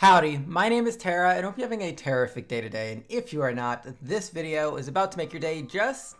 Howdy, my name is Tara, and I hope you're having a terrific day today, and if you are not, this video is about to make your day just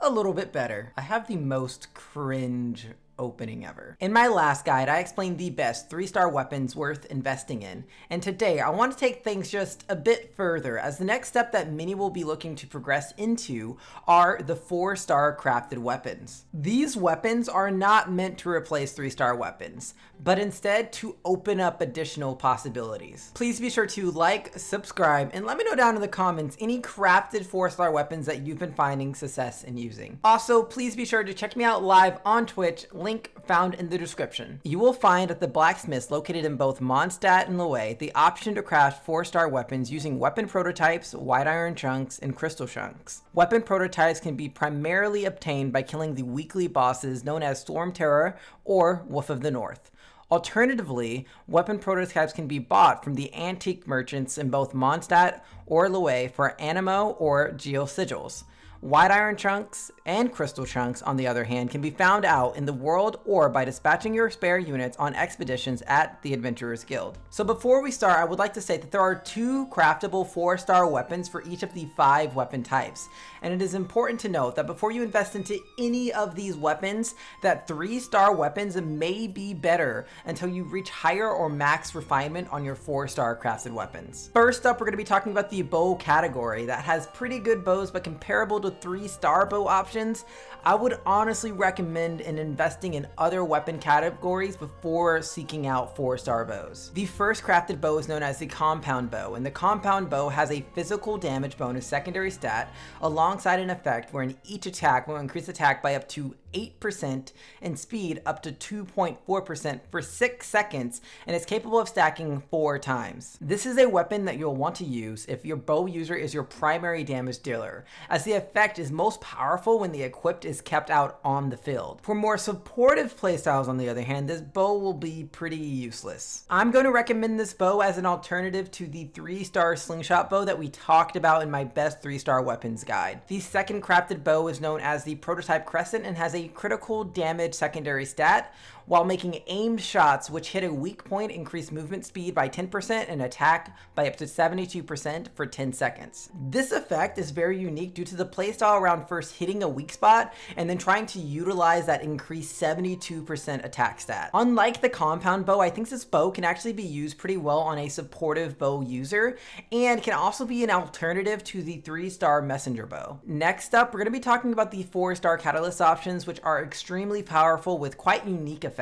a little bit better. I have the most cringe opening ever. In my last guide, I explained the best 3-star weapons worth investing in, and today I want to take things just a bit further, as the next step that many will be looking to progress into are the 4-star crafted weapons. These weapons are not meant to replace 3-star weapons, but instead to open up additional possibilities. Please be sure to like, subscribe, and let me know down in the comments any crafted 4-star weapons that you've been finding success in using. Also, please be sure to check me out live on Twitch, link found in the description. You will find at the blacksmiths located in both Mondstadt and Lille the option to craft 4-star weapons using weapon prototypes, white iron chunks, and crystal chunks. Weapon prototypes can be primarily obtained by killing the weekly bosses known as Storm Terror or Wolf of the North. Alternatively, weapon prototypes can be bought from the antique merchants in both Mondstadt or Lille for animo or geosigils. White iron chunks and crystal chunks, on the other hand, can be found out in the world or by dispatching your spare units on expeditions at the Adventurers Guild. So before we start, I would like to say that there are 2 craftable 4-star weapons for each of the 5 weapon types. And it is important to note that before you invest into any of these weapons, that 3-star weapons may be better until you reach higher or max refinement on your 4-star crafted weapons. First up, we're going to be talking about the bow category that has pretty good bows but comparable to 3-star bow options. I would honestly recommend investing in other weapon categories before seeking out 4-star bows. The first crafted bow is known as the compound bow, and the compound bow has a physical damage bonus secondary stat alongside an effect wherein each attack will increase attack by up to 8% and speed up to 2.4% for 6 seconds, and is capable of stacking 4 times. This is a weapon that you'll want to use if your bow user is your primary damage dealer, as the effect is most powerful when the equipped is kept out on the field. For more supportive playstyles, on the other hand, this bow will be pretty useless. I'm going to recommend this bow as an alternative to the 3-star slingshot bow that we talked about in my best 3-star weapons guide. The second crafted bow is known as the prototype crescent and has a critical damage secondary stat, while making aimed shots which hit a weak point increase movement speed by 10% and attack by up to 72% for 10 seconds. This effect is very unique due to the playstyle around first hitting a weak spot and then trying to utilize that increased 72% attack stat. Unlike the compound bow, I think this bow can actually be used pretty well on a supportive bow user and can also be an alternative to the 3-star messenger bow. Next up, we're going to be talking about the 4-star catalyst options, which are extremely powerful with quite unique effects.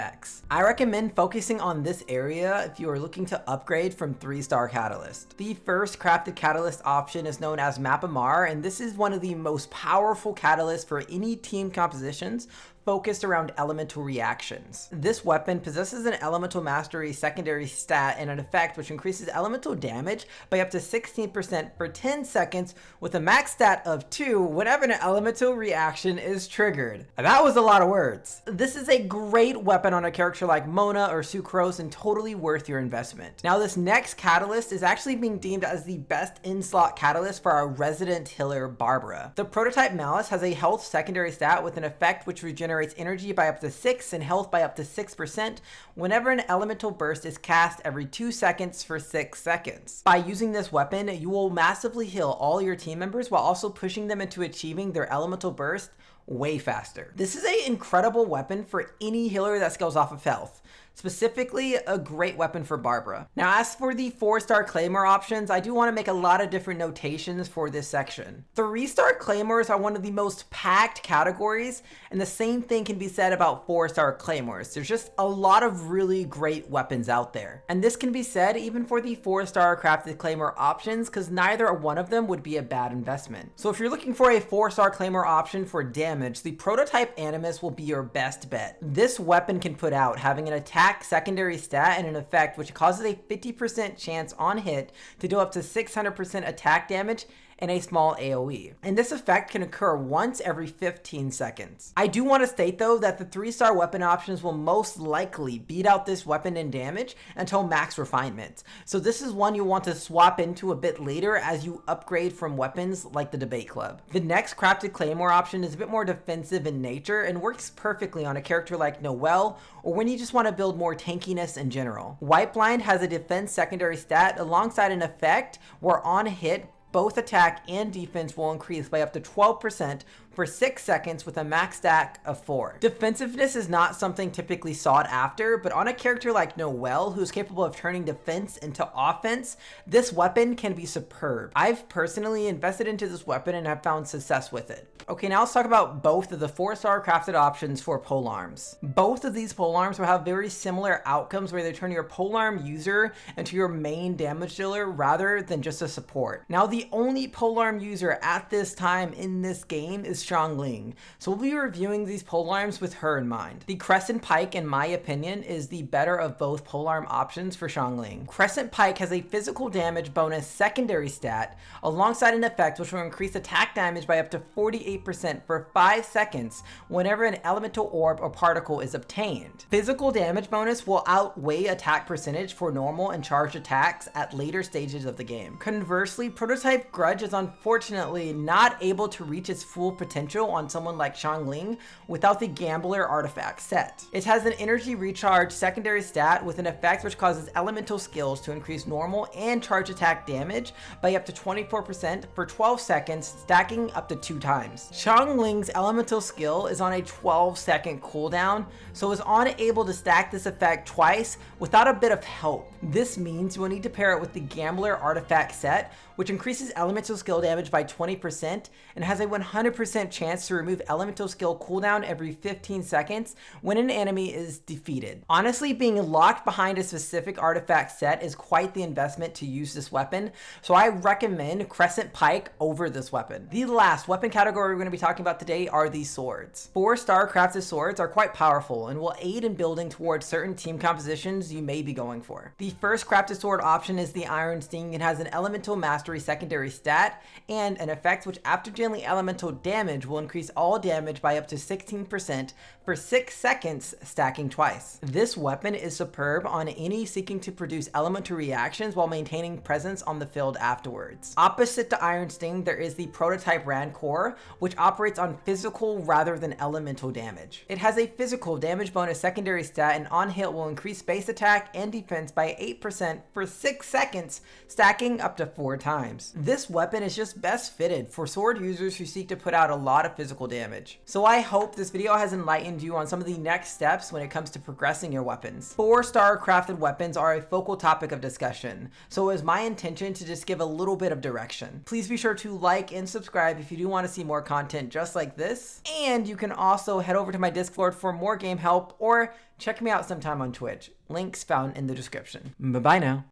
I recommend focusing on this area if you are looking to upgrade from 3-star catalyst. The first crafted catalyst option is known as Mapamar, and this is one of the most powerful catalysts for any team compositions focused around elemental reactions. This weapon possesses an elemental mastery secondary stat and an effect which increases elemental damage by up to 16% for 10 seconds with a max stat of 2 whenever an elemental reaction is triggered. That was a lot of words. This is a great weapon on a character like Mona or Sucrose and totally worth your investment. Now, this next catalyst is actually being deemed as the best in-slot catalyst for our resident healer Barbara. The prototype Malice has a health secondary stat with an effect which regenerates energy by up to 6 and health by up to 6% whenever an elemental burst is cast every 2 seconds for 6 seconds. By using this weapon, you will massively heal all your team members while also pushing them into achieving their elemental burst way faster. This is an incredible weapon for any healer that scales off of health. Specifically, a great weapon for Barbara. Now, as for the 4-star Claymore options, I do want to make a lot of different notations for this section. 3-star Claymores are one of the most packed categories, and the same thing can be said about 4-star Claymores. There's just a lot of really great weapons out there. And this can be said even for the 4-star crafted Claymore options, because neither one of them would be a bad investment. So if you're looking for a 4-star Claymore option for damage, the prototype Animus will be your best bet. This weapon can put out having an attack secondary stat and an effect which causes a 50% chance on hit to do up to 600% attack damage and a small AoE. And this effect can occur once every 15 seconds. I do want to state though that the 3-star weapon options will most likely beat out this weapon in damage until max refinement. So this is one you'll want to swap into a bit later as you upgrade from weapons like the Debate Club. The next crafted claymore option is a bit more defensive in nature and works perfectly on a character like Noelle or when you just want to build more tankiness in general. White Blind has a defense secondary stat alongside an effect where on hit both attack and defense will increase by up to 12% for 6 seconds with a max stack of 4. Defensiveness is not something typically sought after, but on a character like Noelle, who's capable of turning defense into offense, this weapon can be superb. I've personally invested into this weapon and have found success with it. Okay, now let's talk about both of the 4-star crafted options for polearms. Both of these polearms will have very similar outcomes where they turn your polearm user into your main damage dealer rather than just a support. Now, the only polearm user at this time in this game is Xiangling, so we'll be reviewing these polearms with her in mind. The Crescent Pike, in my opinion, is the better of both polearm options for Xiangling. Crescent Pike has a physical damage bonus secondary stat alongside an effect which will increase attack damage by up to 48% for 5 seconds whenever an elemental orb or particle is obtained. Physical damage bonus will outweigh attack percentage for normal and charged attacks at later stages of the game. Conversely, Prototype Grudge is unfortunately not able to reach its full potential on someone like Xiangling without the Gambler artifact set. It has an energy recharge secondary stat with an effect which causes elemental skills to increase normal and charge attack damage by up to 24% for 12 seconds, stacking up to 2 times. Xiangling's elemental skill is on a 12-second cooldown, so is unable to stack this effect twice without a bit of help. This means you will need to pair it with the Gambler artifact set, which increases elemental skill damage by 20% and has a 100% chance to remove elemental skill cooldown every 15 seconds when an enemy is defeated. Honestly, being locked behind a specific artifact set is quite the investment to use this weapon, so I recommend Crescent Pike over this weapon. The last weapon category we're going to be talking about today are these swords. 4-star crafted swords are quite powerful and will aid in building towards certain team compositions you may be going for. The first crafted sword option is the Iron Sting. It has an elemental mastery secondary stat and an effect which after dealing elemental damage will increase all damage by up to 16% for 6 seconds, stacking twice. This weapon is superb on any seeking to produce elemental reactions while maintaining presence on the field afterwards. Opposite the Iron Sting, there is the Prototype Rancor, which operates on physical rather than elemental damage. It has a physical damage bonus secondary stat and on hit will increase base attack and defense by 8% for 6 seconds, stacking up to 4 times. This weapon is just best fitted for sword users who seek to put out a lot of physical damage. So I hope this video has enlightened you on some of the next steps when it comes to progressing your weapons. 4-star crafted weapons are a focal topic of discussion, so it is my intention to just give a little bit of direction. Please be sure to like and subscribe if you do want to see more content just like this, and you can also head over to my Discord for more game help or check me out sometime on Twitch. Links found in the description. Bye-bye now.